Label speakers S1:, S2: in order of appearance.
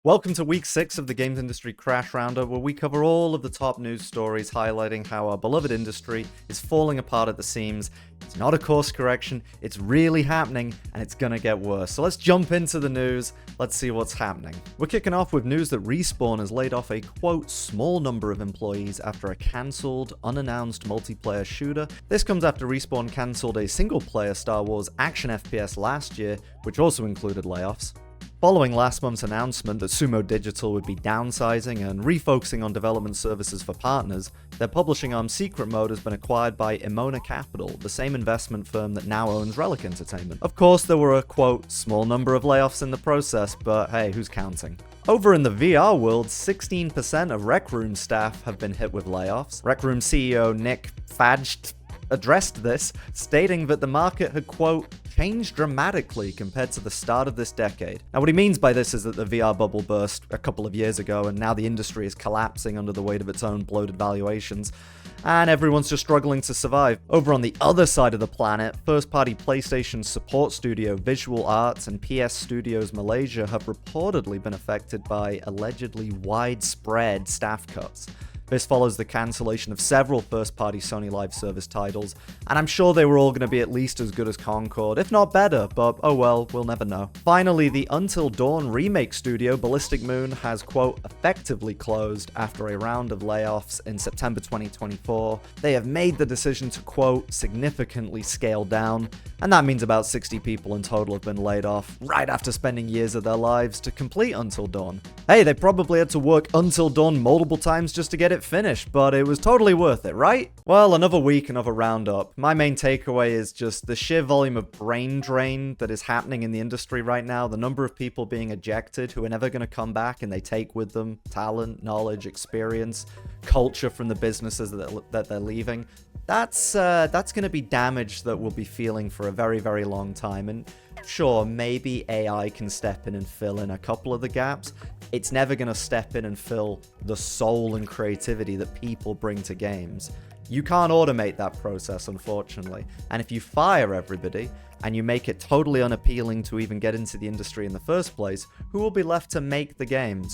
S1: Welcome to week 6 of the games industry crash roundup, where we cover all of the top news stories highlighting how our beloved industry is falling apart at the seams. It's not a course correction, it's really happening, and it's gonna get worse. So let's jump into the news, let's see what's happening. We're kicking off with news that Respawn has laid off a quote small number of employees after a cancelled, unannounced multiplayer shooter. This comes after Respawn cancelled a single-player Star Wars action FPS last year, which also included layoffs. Following last month's announcement that Sumo Digital would be downsizing and refocusing on development services for partners, their publishing arm Secret Mode has been acquired by Emona Capital, the same investment firm that now owns Relic Entertainment. Of course, there were a, quote, small number of layoffs in the process, but hey, who's counting? Over in the VR world, 16% of Rec Room staff have been hit with layoffs. Rec Room CEO Nick Fadged addressed this, stating that the market had, quote, changed dramatically compared to the start of this decade. Now, what he means by this is that the VR bubble burst a couple of years ago, and now the industry is collapsing under the weight of its own bloated valuations, and everyone's just struggling to survive. Over on the other side of the planet, first-party PlayStation support studio Visual Arts and PS Studios Malaysia have reportedly been affected by allegedly widespread staff cuts. This follows the cancellation of several first-party Sony Live Service titles, and I'm sure they were all going to be at least as good as Concord, if not better, but oh well, we'll never know. Finally, the Until Dawn remake studio Ballistic Moon has, quote, effectively closed after a round of layoffs in September 2024. They have made the decision to, quote, significantly scale down, and that means about 60 people in total have been laid off, right after spending years of their lives to complete Until Dawn. Hey, they probably had to work Until Dawn multiple times just to get it finished, but it was totally worth it, right? Well, another week, another roundup. My main takeaway is just the sheer volume of brain drain that is happening in the industry right now, the number of people being ejected who are never going to come back, and they take with them talent, knowledge, experience, culture from the businesses that they're leaving. That's going to be damage that we'll be feeling for a very, very long time. And sure, maybe AI can step in and fill in a couple of the gaps. It's never going to step in and fill the soul and creativity that people bring to games. You can't automate that process, unfortunately. And if you fire everybody and you make it totally unappealing to even get into the industry in the first place, who will be left to make the games?